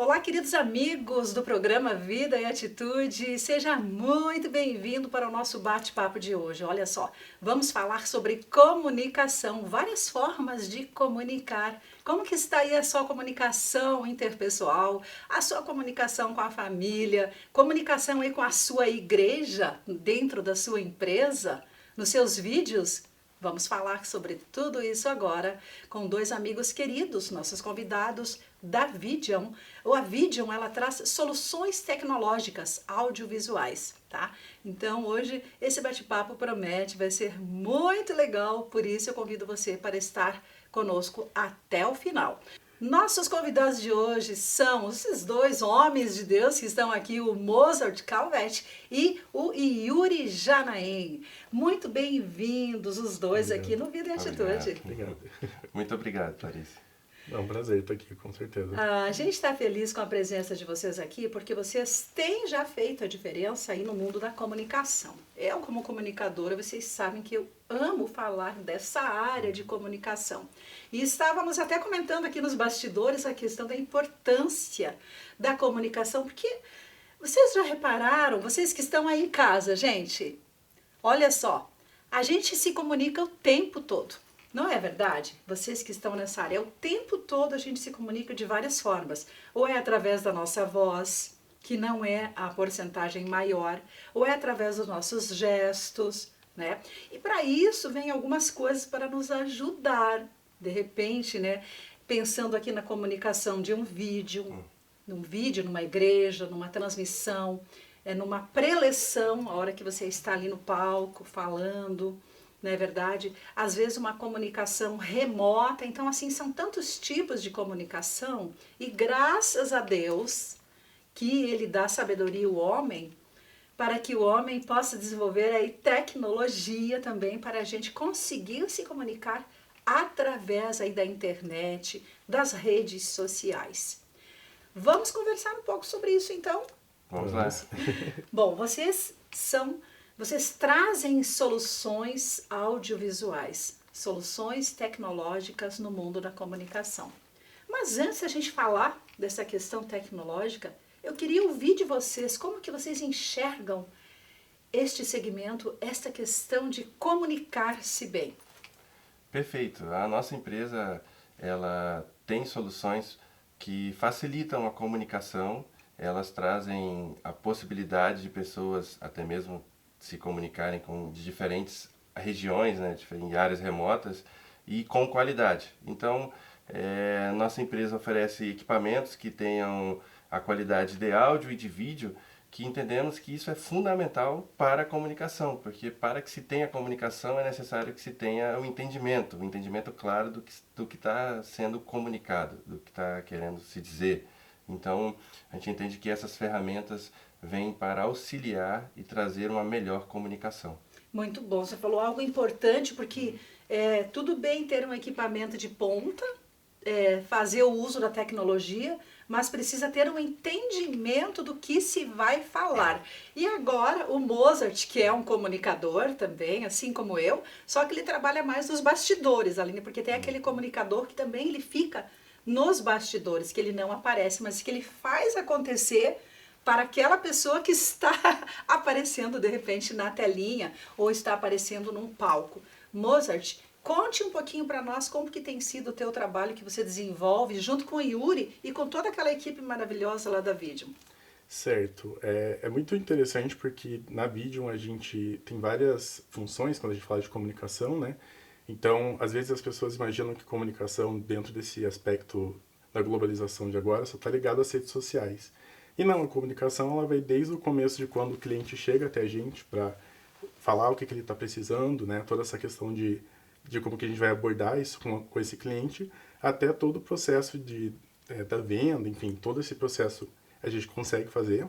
Olá, queridos amigos do programa Vida e Atitude, seja muito bem-vindo para o nosso bate-papo de hoje. Olha só, vamos falar sobre comunicação, várias formas de comunicar. Como que está aí a sua comunicação interpessoal, a sua comunicação com a família, comunicação aí com a sua igreja, dentro da sua empresa, nos seus vídeos? Vamos falar sobre tudo isso agora com dois amigos queridos, nossos convidados da Vidium. A Vidium, ela traz soluções tecnológicas audiovisuais, tá? Então hoje esse bate-papo promete, vai ser muito legal, por isso eu convido você para estar conosco até o final. Nossos convidados de hoje são esses dois homens de Deus que estão aqui, o Mozart Calvet e o Yuri Janaem. Muito bem-vindos os dois aqui no Vida e Atitude. Obrigado. Muito obrigado, Clarice. É um prazer estar aqui, com certeza. A gente está feliz com a presença de vocês aqui porque vocês têm já feito a diferença aí no mundo da comunicação. Eu, como comunicadora, vocês sabem que eu amo falar dessa área de comunicação. E estávamos até comentando aqui nos bastidores a questão da importância da comunicação, porque vocês já repararam, vocês que estão aí em casa, gente, olha só, a gente se comunica o tempo todo. Não é verdade? Vocês que estão nessa área, o tempo todo a gente se comunica de várias formas. Ou é através da nossa voz, que não é a porcentagem maior, ou é através dos nossos gestos, né? E para isso vem algumas coisas para nos ajudar. De repente, né? Pensando aqui na comunicação de um vídeo, numa igreja, numa transmissão, numa preleção, a hora que você está ali no palco falando. Não é verdade? Às vezes uma comunicação remota, então assim, são tantos tipos de comunicação e graças a Deus que Ele dá sabedoria ao homem para que o homem possa desenvolver aí tecnologia também para a gente conseguir se comunicar através aí da internet, das redes sociais. Vamos conversar um pouco sobre isso então? Vamos lá. Bom, vocês trazem soluções audiovisuais, soluções tecnológicas no mundo da comunicação. Mas antes da gente falar dessa questão tecnológica, eu queria ouvir de vocês como que vocês enxergam este segmento, esta questão de comunicar-se bem. Perfeito. A nossa empresa, ela tem soluções que facilitam a comunicação, elas trazem a possibilidade de pessoas até mesmo se comunicarem de diferentes regiões, né, em áreas remotas e com qualidade. Então, nossa empresa oferece equipamentos que tenham a qualidade de áudio e de vídeo, que entendemos que isso é fundamental para a comunicação, porque para que se tenha comunicação é necessário que se tenha o entendimento claro do que está sendo comunicado, do que está querendo se dizer. Então, a gente entende que essas ferramentas vêm para auxiliar e trazer uma melhor comunicação. Muito bom, você falou algo importante, porque tudo bem ter um equipamento de ponta, fazer o uso da tecnologia, mas precisa ter um entendimento do que se vai falar. E agora o Mozart, que é um comunicador também, assim como eu, só que ele trabalha mais nos bastidores, Aline, porque tem aquele comunicador que também ele fica nos bastidores, que ele não aparece, mas que ele faz acontecer para aquela pessoa que está aparecendo de repente na telinha ou está aparecendo num palco. Mozart, conte um pouquinho para nós como que tem sido o teu trabalho que você desenvolve junto com o Yuri e com toda aquela equipe maravilhosa lá da Vidium. Certo. É muito interessante porque na Vidium a gente tem várias funções quando a gente fala de comunicação, né? Então, às vezes as pessoas imaginam que comunicação dentro desse aspecto da globalização de agora só está ligado às redes sociais. E não, a comunicação ela vai desde o começo de quando o cliente chega até a gente para falar o que ele está precisando, né? Toda essa questão de como que a gente vai abordar isso com esse cliente, até todo o processo da venda, enfim, todo esse processo a gente consegue fazer.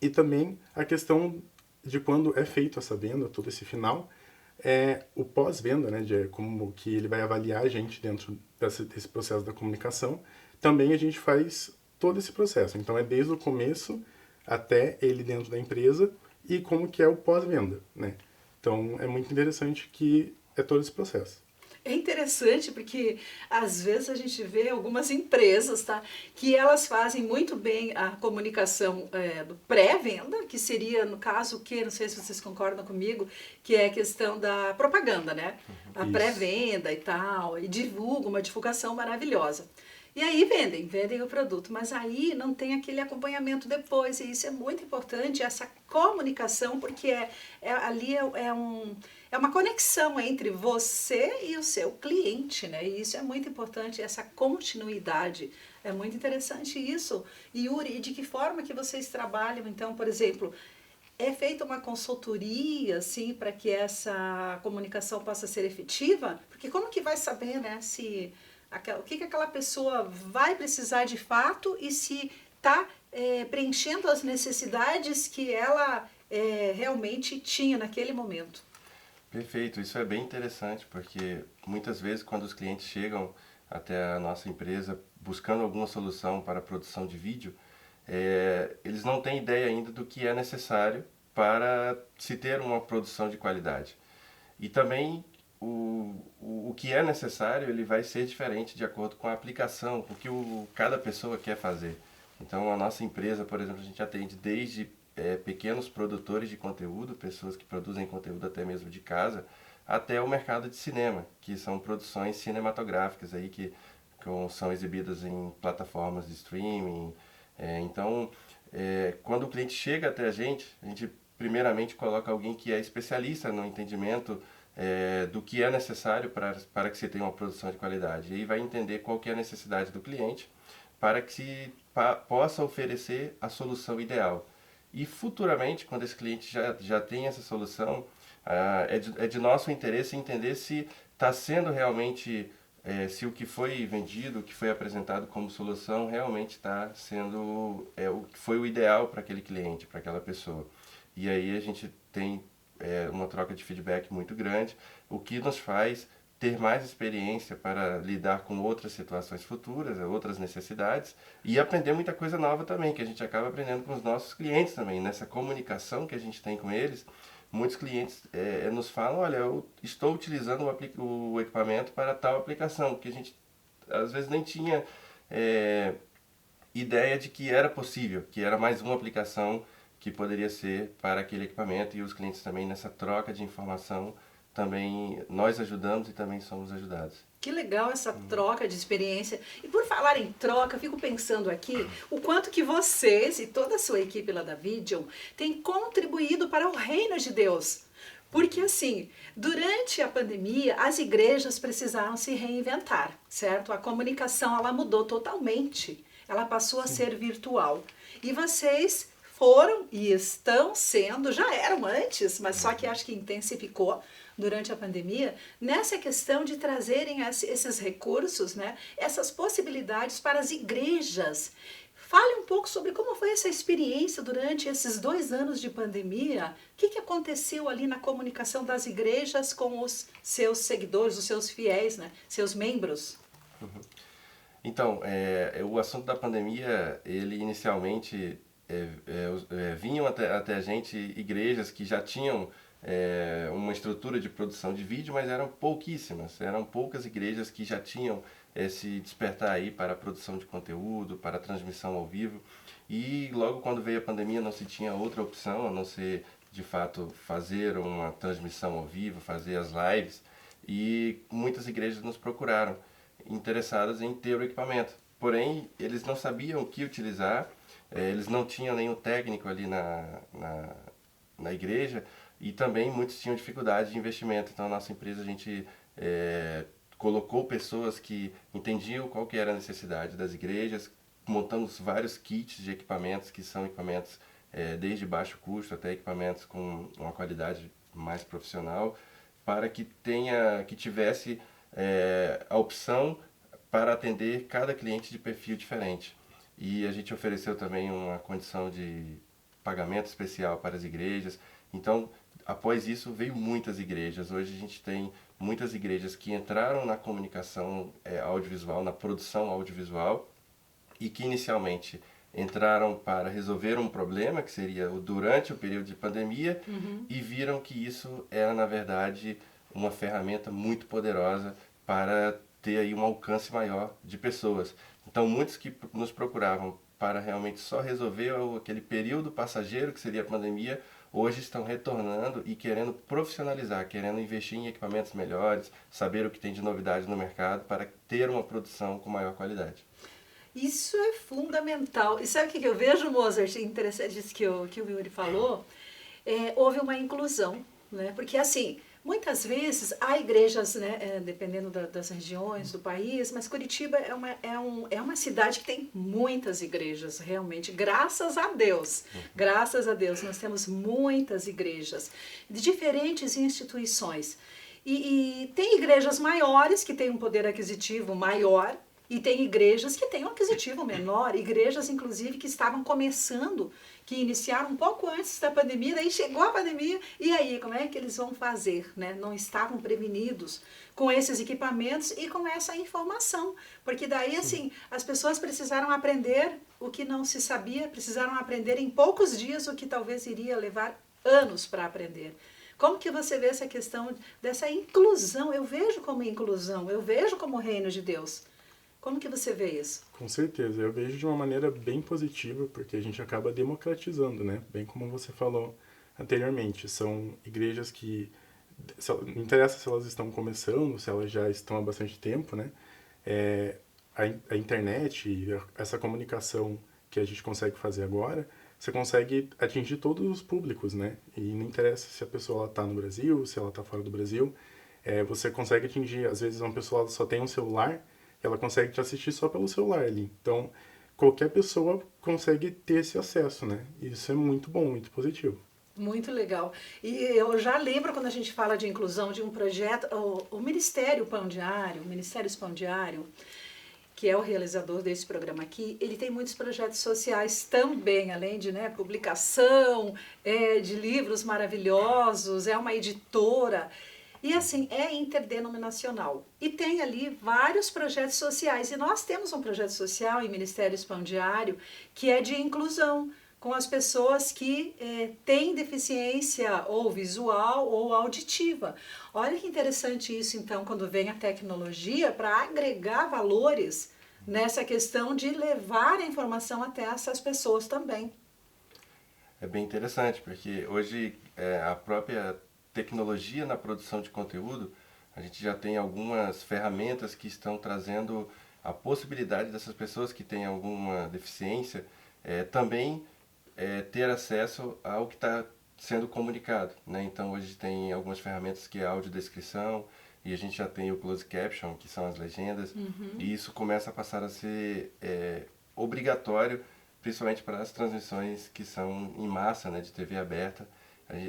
E também a questão de quando é feito essa venda, todo esse final, o pós-venda, né? De como que ele vai avaliar a gente dentro desse processo da comunicação. Também a gente faz todo esse processo. Então, é desde o começo até ele dentro da empresa e como que é o pós-venda, né? Então, é muito interessante que é todo esse processo. É interessante porque às vezes a gente vê algumas empresas, tá, que elas fazem muito bem a comunicação do pré-venda, que seria no caso o que, não sei se vocês concordam comigo, que é a questão da propaganda, né? A Isso. pré-venda e tal, e divulga uma divulgação maravilhosa. E aí vendem o produto, mas aí não tem aquele acompanhamento depois, e isso é muito importante, essa comunicação, porque ali é uma conexão entre você e o seu cliente, né? E isso é muito importante, essa continuidade. É muito interessante isso. E Yuri, de que forma que vocês trabalham, então, por exemplo, é feita uma consultoria, assim, para que essa comunicação possa ser efetiva? Porque como que vai saber, né, se o que aquela pessoa vai precisar de fato e se está preenchendo as necessidades que ela realmente tinha naquele momento? Perfeito, isso é bem interessante, porque muitas vezes quando os clientes chegam até a nossa empresa buscando alguma solução para a produção de vídeo, eles não têm ideia ainda do que é necessário para se ter uma produção de qualidade. E também o que é necessário ele vai ser diferente de acordo com a aplicação, com o que cada pessoa quer fazer. Então a nossa empresa, por exemplo, a gente atende desde pequenos produtores de conteúdo, pessoas que produzem conteúdo até mesmo de casa, até o mercado de cinema, que são produções cinematográficas aí que são exibidas em plataformas de streaming. Então, quando o cliente chega até a gente primeiramente coloca alguém que é especialista no entendimento do que é necessário para que você tenha uma produção de qualidade. E aí vai entender qual que é a necessidade do cliente para que se possa oferecer a solução ideal. E futuramente, quando esse cliente já tem essa solução, é de nosso interesse entender se está sendo realmente, se o que foi vendido, o que foi apresentado como solução, realmente está sendo o que foi o ideal para aquele cliente, para aquela pessoa. E aí a gente tem uma troca de feedback muito grande, o que nos faz ter mais experiência para lidar com outras situações futuras, outras necessidades e aprender muita coisa nova também, que a gente acaba aprendendo com os nossos clientes também. Nessa comunicação que a gente tem com eles, muitos clientes nos falam, olha, eu estou utilizando o equipamento para tal aplicação, que a gente às vezes nem tinha ideia de que era possível, que era mais uma aplicação que poderia ser para aquele equipamento, e os clientes também nessa troca de informação também nós ajudamos e também somos ajudados. Que legal essa troca de experiência. E por falar em troca, eu fico pensando aqui o quanto que vocês e toda a sua equipe lá da Vidium têm contribuído para o reino de Deus. Porque assim, durante a pandemia, as igrejas precisaram se reinventar, certo? A comunicação, ela mudou totalmente. Ela passou a ser virtual. E vocês foram e estão sendo, já eram antes, mas só que acho que intensificou durante a pandemia, nessa questão de trazerem esses recursos, né, essas possibilidades para as igrejas. Fale um pouco sobre como foi essa experiência durante esses 2 anos de pandemia. O que aconteceu ali na comunicação das igrejas com os seus seguidores, os seus fiéis, né, seus membros? Uhum. Então, o assunto da pandemia, ele inicialmente vinham até a gente igrejas que já tinham uma estrutura de produção de vídeo, mas eram pouquíssimas, eram poucas igrejas que já tinham esse despertar aí para a produção de conteúdo, para a transmissão ao vivo, e logo quando veio a pandemia não se tinha outra opção a não ser de fato fazer uma transmissão ao vivo, fazer as lives, e muitas igrejas nos procuraram interessadas em ter o equipamento, porém eles não sabiam o que utilizar, eles não tinham nenhum técnico ali na igreja, e também muitos tinham dificuldade de investimento. Então a nossa empresa, a gente colocou pessoas que entendiam qual que era a necessidade das igrejas, montamos vários kits de equipamentos, que são equipamentos desde baixo custo até equipamentos com uma qualidade mais profissional, para que tivesse a opção para atender cada cliente de perfil diferente. E a gente ofereceu também uma condição de pagamento especial para as igrejas. Então, após isso, veio muitas igrejas. Hoje a gente tem muitas igrejas que entraram na comunicação audiovisual, na produção audiovisual, e que inicialmente entraram para resolver um problema, que seria durante o período de pandemia, e viram que isso era, na verdade, uma ferramenta muito poderosa para ter aí um alcance maior de pessoas. Então, muitos que nos procuravam para realmente só resolver aquele período passageiro que seria a pandemia, hoje estão retornando e querendo profissionalizar, querendo investir em equipamentos melhores, saber o que tem de novidade no mercado para ter uma produção com maior qualidade. Isso é fundamental. E sabe o que eu vejo, Mozart? Interessante isso que o Yuri falou. Houve uma inclusão, né? Porque assim, muitas vezes há igrejas, né, dependendo das regiões do país, mas Curitiba é uma cidade que tem muitas igrejas, realmente, graças a Deus. Graças a Deus, nós temos muitas igrejas de diferentes instituições. E tem igrejas maiores que têm um poder aquisitivo maior, e tem igrejas que têm um aquisitivo menor, igrejas inclusive que estavam começando, que iniciaram um pouco antes da pandemia, daí chegou a pandemia, e aí como é que eles vão fazer, né? Não estavam prevenidos com esses equipamentos e com essa informação, porque daí assim, as pessoas precisaram aprender o que não se sabia, precisaram aprender em poucos dias o que talvez iria levar anos para aprender. Como que você vê essa questão dessa inclusão? Eu vejo como inclusão, eu vejo como reino de Deus. Como que você vê isso? Com certeza, eu vejo de uma maneira bem positiva, porque a gente acaba democratizando, né? Bem como você falou anteriormente, são igrejas que, não interessa se elas estão começando, se elas já estão há bastante tempo, né? A internet e essa comunicação que a gente consegue fazer agora, você consegue atingir todos os públicos, né? E não interessa se a pessoa está no Brasil, se ela está fora do Brasil, você consegue atingir, às vezes uma pessoa só tem um celular, ela consegue te assistir só pelo celular ali. Então, qualquer pessoa consegue ter esse acesso, né? Isso é muito bom, muito positivo. Muito legal. E eu já lembro quando a gente fala de inclusão de um projeto, o Ministério Pão Diário, o Ministério Pão Diário, que é o realizador desse programa aqui, ele tem muitos projetos sociais também, além de, né, publicação, de livros maravilhosos, é uma editora. E assim, é interdenominacional. E tem ali vários projetos sociais. E nós temos um projeto social em Ministério Pão Diário que é de inclusão com as pessoas que têm deficiência ou visual ou auditiva. Olha que interessante isso, então, quando vem a tecnologia para agregar valores nessa questão de levar a informação até essas pessoas também. É bem interessante, porque hoje a própria tecnologia na produção de conteúdo, a gente já tem algumas ferramentas que estão trazendo a possibilidade dessas pessoas que têm alguma deficiência também ter acesso ao que está sendo comunicado, né? Então hoje tem algumas ferramentas que é audiodescrição e a gente já tem o closed caption, que são as legendas, e isso começa a passar a ser obrigatório, principalmente para as transmissões que são em massa, né, de TV aberta.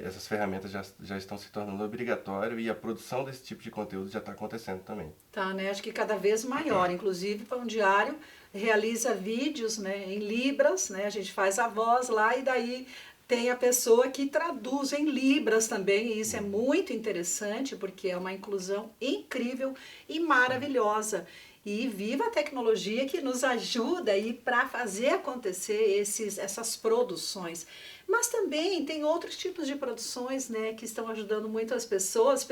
Essas ferramentas já estão se tornando obrigatórias e a produção desse tipo de conteúdo já está acontecendo também. Tá, né? Acho que cada vez maior. Inclusive, o Pão Diário realiza vídeos, né, em Libras, né? A gente faz a voz lá e daí tem a pessoa que traduz em Libras também. E isso é muito interessante porque é uma inclusão incrível e maravilhosa. E viva a tecnologia que nos ajuda aí para fazer acontecer essas produções. Mas também tem outros tipos de produções, né, que estão ajudando muito as pessoas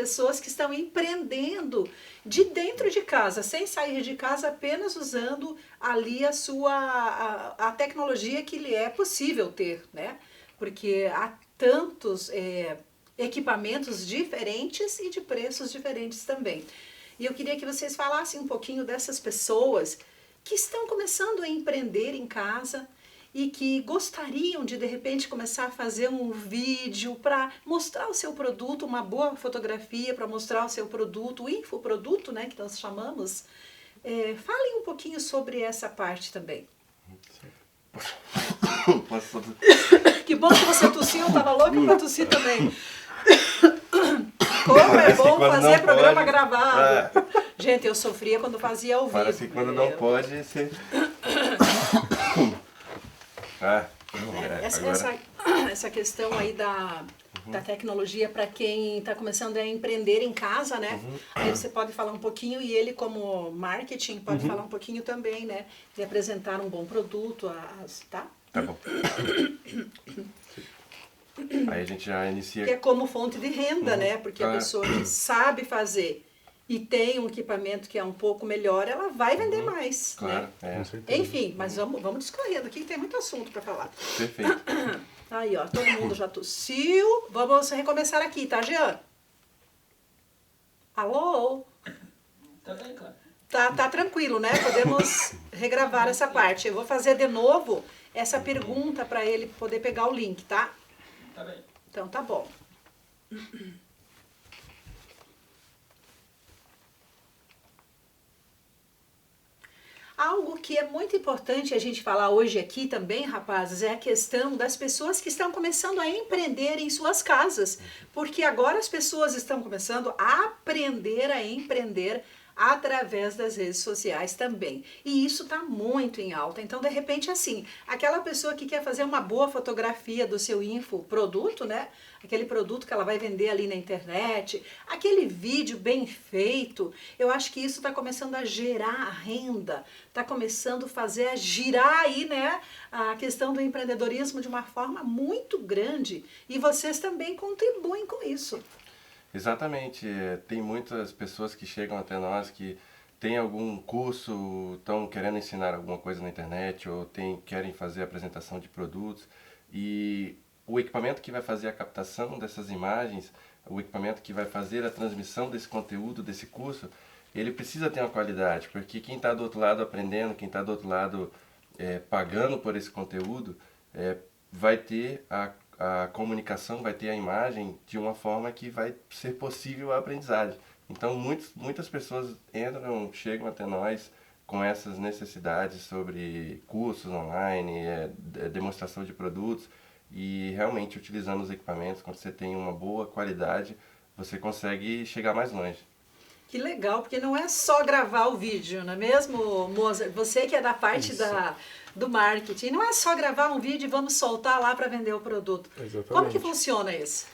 que estão empreendendo de dentro de casa, sem sair de casa, apenas usando ali a tecnologia que lhe é possível ter, né? Porque há tantos equipamentos diferentes e de preços diferentes também. E eu queria que vocês falassem um pouquinho dessas pessoas que estão começando a empreender em casa e que gostariam de repente, começar a fazer um vídeo para mostrar o seu produto, uma boa fotografia para mostrar o seu produto, o infoproduto, né, que nós chamamos. Falem um pouquinho sobre essa parte também. Que bom que você tossiu, eu estava louca para tossir também. Como é bom fazer programa gravado. Gente, eu sofria quando fazia ao vivo. Parece que quando não pode, você... Essa questão aí da tecnologia para quem está começando a empreender em casa, né? Aí você pode falar um pouquinho e ele, como marketing, pode falar um pouquinho também, né? De apresentar um bom produto, tá? Tá bom. Aí a gente já inicia... Que é como fonte de renda, né? Porque a pessoa que sabe fazer e tem um equipamento que é um pouco melhor, ela vai vender mais, Claro, né? Com certeza. Enfim, mas vamos discorrendo aqui, que tem muito assunto para falar. Perfeito. Aí, ó, todo mundo já tossiu. Vamos recomeçar aqui, tá, Jean? Alô? Tá bem, claro. Tá tranquilo, né? Podemos regravar essa parte. Eu vou fazer de novo essa pergunta para ele poder pegar o link, tá? Tá bem. Então tá bom. Algo que é muito importante a gente falar hoje aqui também, rapazes, é a questão das pessoas que estão começando a empreender em suas casas. Porque agora as pessoas estão começando a aprender a empreender através das redes sociais também. E isso está muito em alta. Então, de repente, assim, aquela pessoa que quer fazer uma boa fotografia do seu infoproduto, né? Aquele produto que ela vai vender ali na internet, aquele vídeo bem feito, eu acho que isso está começando a gerar renda, está começando a fazer girar aí, né, a questão do empreendedorismo de uma forma muito grande. E vocês também contribuem com isso. Exatamente. Tem muitas pessoas que chegam até nós que têm algum curso, estão querendo ensinar alguma coisa na internet ou querem fazer apresentação de produtos e o equipamento que vai fazer a captação dessas imagens, o equipamento que vai fazer a transmissão desse conteúdo, desse curso, ele precisa ter uma qualidade, porque quem está do outro lado aprendendo, quem está do outro lado pagando por esse conteúdo, vai ter a comunicação, vai ter a imagem de uma forma que vai ser possível a aprendizagem. Então, muitas pessoas chegam até nós com essas necessidades sobre cursos online, demonstração de produtos, e realmente utilizando os equipamentos, quando você tem uma boa qualidade, você consegue chegar mais longe. Que legal, porque não é só gravar o vídeo, não é mesmo, Mozart? Você que é da parte do marketing, não é só gravar um vídeo e vamos soltar lá para vender o produto. Exatamente. Como que funciona isso?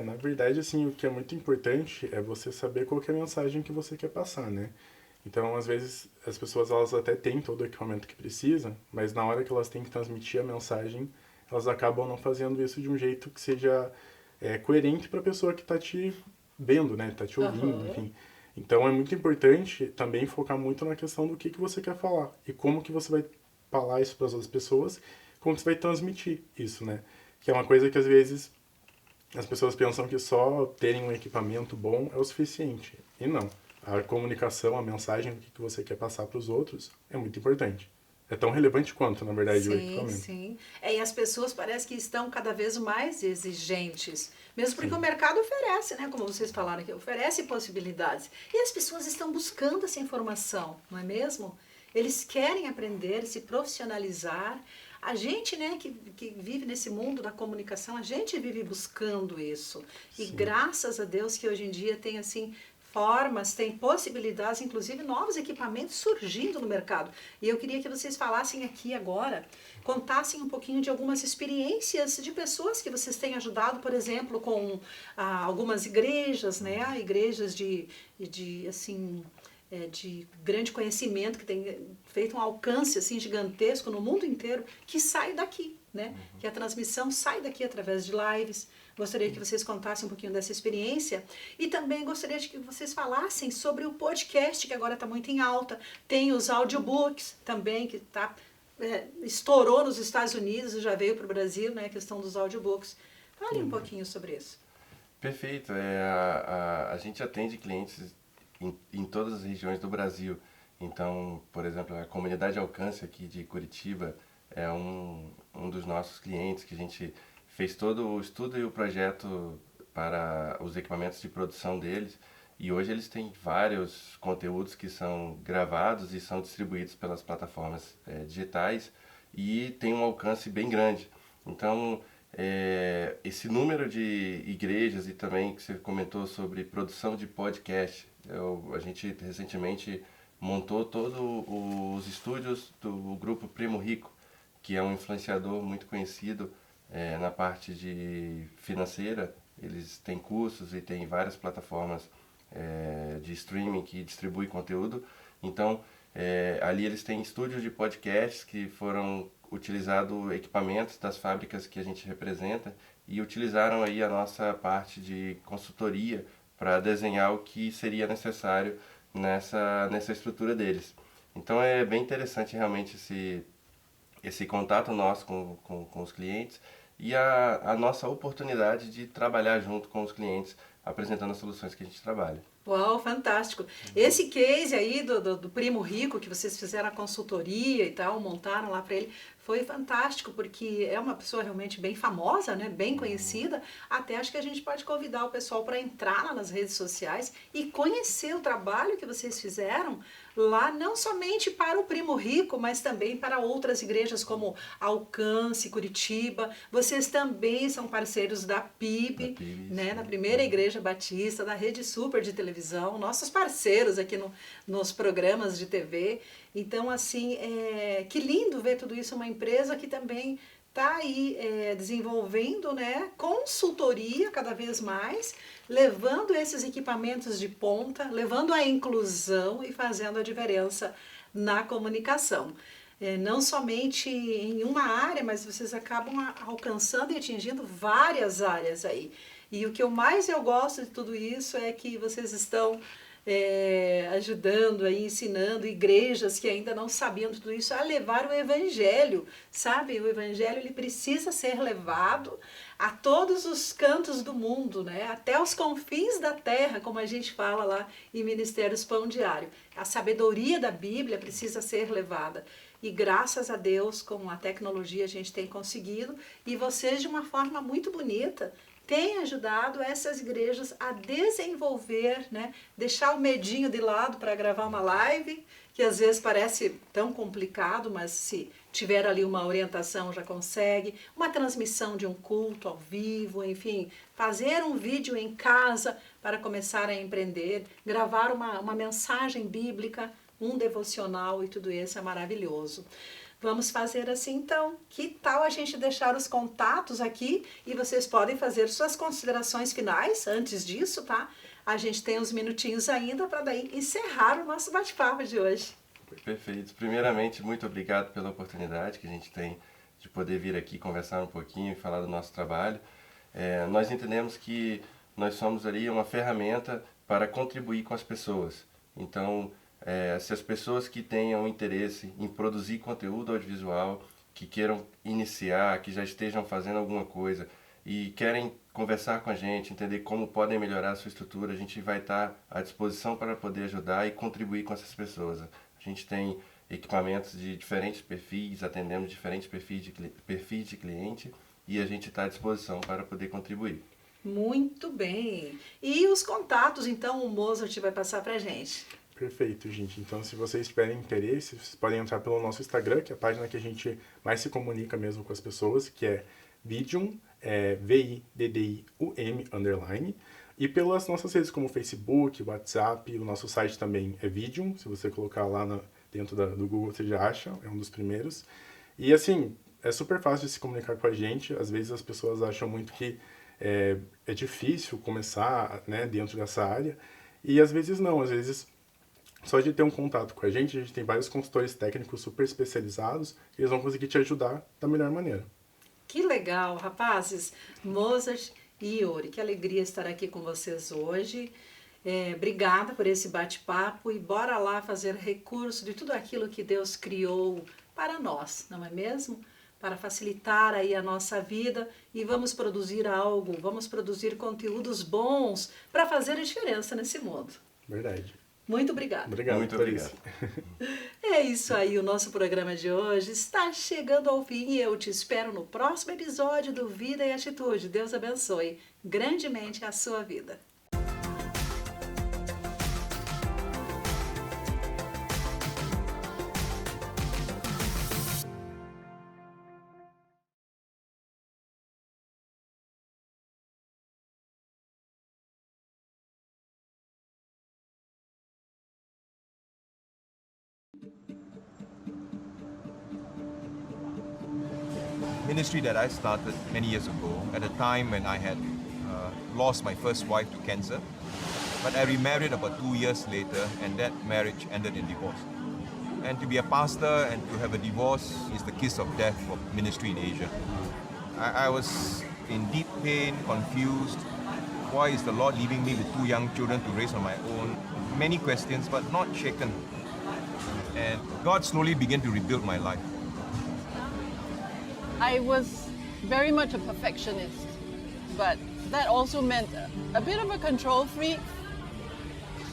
Na verdade, assim, o que é muito importante é você saber qual que é a mensagem que você quer passar, né? Então, às vezes, as pessoas elas até têm todo o equipamento que precisam, mas na hora que elas têm que transmitir a mensagem, elas acabam não fazendo isso de um jeito que seja coerente para a pessoa que está te vendo, né? Está te ouvindo, enfim. Então, é muito importante também focar muito na questão do que você quer falar e como que você vai falar isso para as outras pessoas, como você vai transmitir isso, né? Que é uma coisa que, às vezes, as pessoas pensam que só terem um equipamento bom é o suficiente. E não. A comunicação, a mensagem, o que você quer passar para os outros é muito importante. É tão relevante quanto, na verdade, o equipamento. Sim. E as pessoas parecem que estão cada vez mais exigentes. Mesmo porque o mercado oferece, né? Como vocês falaram aqui, oferece possibilidades. E as pessoas estão buscando essa informação, não é mesmo? Eles querem aprender, se profissionalizar. A gente, né, que vive nesse mundo da comunicação, a gente vive buscando isso. E graças a Deus que hoje em dia tem, assim, formas, tem possibilidades, inclusive novos equipamentos surgindo no mercado. E eu queria que vocês falassem aqui agora, contassem um pouquinho de algumas experiências de pessoas que vocês têm ajudado, por exemplo, com algumas igrejas, né? Igrejas de grande conhecimento, que tem feito um alcance assim gigantesco no mundo inteiro, que sai daqui, né? Que a transmissão sai daqui através de lives. Gostaria que vocês contassem um pouquinho dessa experiência e também gostaria de que vocês falassem sobre o podcast, que agora está muito em alta. Tem os audiobooks também, que estourou nos Estados Unidos e já veio para o Brasil, né? A questão dos audiobooks. Fale um pouquinho sobre isso. Perfeito. A gente atende clientes em todas as regiões do Brasil. Então, por exemplo, a Comunidade Alcance aqui de Curitiba é um dos nossos clientes que a gente fez todo o estudo e o projeto para os equipamentos de produção deles. E hoje eles têm vários conteúdos que são gravados e são distribuídos pelas plataformas digitais e tem um alcance bem grande. Então, esse número de igrejas e também que você comentou sobre produção de podcast, a gente recentemente montou todos os estúdios do grupo Primo Rico, que é um influenciador muito conhecido na parte de financeira. Eles têm cursos e têm várias plataformas de streaming que distribuem conteúdo. Então, ali eles têm estúdios de podcasts que foram utilizados equipamentos das fábricas que a gente representa e utilizaram aí a nossa parte de consultoria para desenhar o que seria necessário nessa estrutura deles. Então é bem interessante realmente esse contato nosso com os clientes e a nossa oportunidade de trabalhar junto com os clientes, apresentando as soluções que a gente trabalha. Uau, fantástico. Esse case aí do primo rico, que vocês fizeram a consultoria e tal, montaram lá para ele, foi fantástico, porque é uma pessoa realmente bem famosa, né? Bem conhecida. Até acho que a gente pode convidar o pessoal para entrar lá nas redes sociais e conhecer o trabalho que vocês fizeram lá, não somente para o Primo Rico, mas também para outras igrejas como Alcance, Curitiba. Vocês também são parceiros da PIB, né? Na primeira igreja batista, da Rede Super de televisão, nossos parceiros aqui nos programas de TV. Então, assim, que lindo ver tudo isso, uma empresa que também está aí desenvolvendo, né, consultoria cada vez mais, levando esses equipamentos de ponta, levando a inclusão e fazendo a diferença na comunicação. Não somente em uma área, mas vocês acabam alcançando e atingindo várias áreas aí. E o que mais eu gosto de tudo isso é que vocês estão ajudando, aí, ensinando igrejas que ainda não sabiam tudo isso a levar o evangelho, sabe? O evangelho ele precisa ser levado a todos os cantos do mundo, né? Até os confins da terra, como a gente fala lá em Ministérios Pão Diário. A sabedoria da Bíblia precisa ser levada. E graças a Deus, com a tecnologia, a gente tem conseguido, e vocês de uma forma muito bonita tem ajudado essas igrejas a desenvolver, né? Deixar o medinho de lado para gravar uma live, que às vezes parece tão complicado, mas se tiver ali uma orientação já consegue, uma transmissão de um culto ao vivo, enfim, fazer um vídeo em casa para começar a empreender, gravar uma mensagem bíblica, um devocional e tudo isso é maravilhoso. Vamos fazer assim então, que tal a gente deixar os contatos aqui e vocês podem fazer suas considerações finais antes disso, tá? A gente tem uns minutinhos ainda para daí encerrar o nosso bate-papo de hoje. Perfeito. Primeiramente, muito obrigado pela oportunidade que a gente tem de poder vir aqui conversar um pouquinho e falar do nosso trabalho. Nós entendemos que nós somos ali uma ferramenta para contribuir com as pessoas. Então, se as pessoas que tenham interesse em produzir conteúdo audiovisual, que queiram iniciar, que já estejam fazendo alguma coisa e querem conversar com a gente, entender como podem melhorar a sua estrutura, a gente vai estar à disposição para poder ajudar e contribuir com essas pessoas. A gente tem equipamentos de diferentes perfis, atendemos diferentes perfis de cliente e a gente está à disposição para poder contribuir. Muito bem. E os contatos, então, o Mozart vai passar para a gente. Perfeito, gente. Então, se vocês tiverem interesse, vocês podem entrar pelo nosso Instagram, que é a página que a gente mais se comunica mesmo com as pessoas, que é Vidium, VIDDIUM_. E pelas nossas redes como Facebook, WhatsApp, o nosso site também é Vidium. Se você colocar lá dentro do Google, você já acha, é um dos primeiros. E assim, é super fácil de se comunicar com a gente. Às vezes as pessoas acham muito que é difícil começar, né, dentro dessa área. E às vezes não, às vezes só de ter um contato com a gente tem vários consultores técnicos super especializados e eles vão conseguir te ajudar da melhor maneira. Que legal, rapazes! Mozart e Yuri, que alegria estar aqui com vocês hoje. Obrigada por esse bate-papo e bora lá fazer recurso de tudo aquilo que Deus criou para nós, não é mesmo? Para facilitar aí a nossa vida e vamos produzir algo, vamos produzir conteúdos bons para fazer a diferença nesse mundo. Verdade. Muito obrigada. Obrigado. Muito obrigado. É isso aí, o nosso programa de hoje está chegando ao fim e eu te espero no próximo episódio do Vida e Atitude. Deus abençoe grandemente a sua vida. Ministry that I started many years ago at a time when I had lost my first wife to cancer, but I remarried about 2 years later and that marriage ended in divorce. And to be a pastor and to have a divorce is the kiss of death for ministry in Asia. I was in deep pain, confused, Why is the Lord leaving me with 2 young children to raise on my own? Many questions, but not shaken. And God slowly began to rebuild my life. I was very much a perfectionist, but that also meant a bit of a control freak.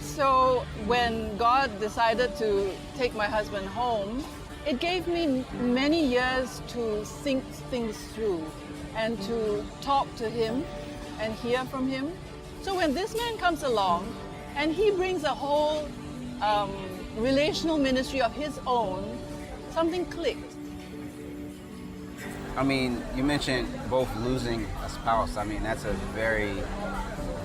So when God decided to take my husband home, it gave me many years to think things through and to talk to him and hear from him. So when this man comes along and he brings a whole relational ministry of his own, something clicked. I mean, you mentioned both losing a spouse. I mean, that's a very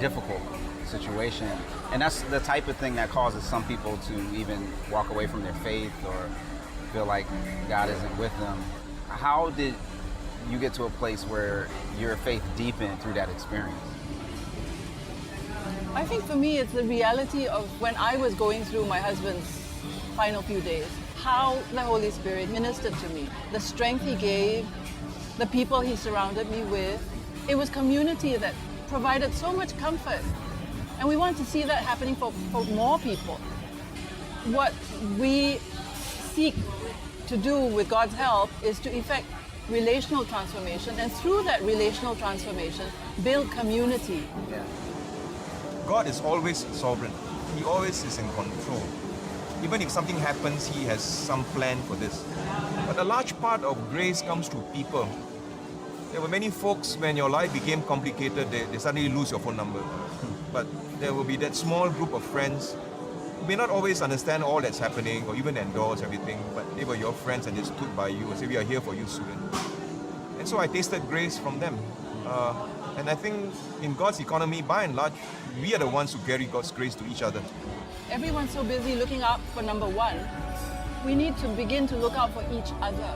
difficult situation. And that's the type of thing that causes some people to even walk away from their faith or feel like God isn't with them. How did you get to a place where your faith deepened through that experience? I think for me, it's the reality of when I was going through my husband's final few days, how the Holy Spirit ministered to me, the strength he gave, the people he surrounded me with. It was community that provided so much comfort. And we want to see that happening for more people. What we seek to do with God's help is to effect relational transformation, and through that relational transformation, build community. Yeah. God is always sovereign. He always is in control. Even if something happens, He has some plan for this. But a large part of grace comes through people. There were many folks, when your life became complicated, they suddenly lose your phone number. But there will be that small group of friends who may not always understand all that's happening or even endorse everything, but they were your friends and they stood by you and said, "We are here for you, student." And so I tasted grace from them. And I think in God's economy, by and large, we are the ones who carry God's grace to each other. Everyone's so busy looking out for number one. We need to begin to look out for each other.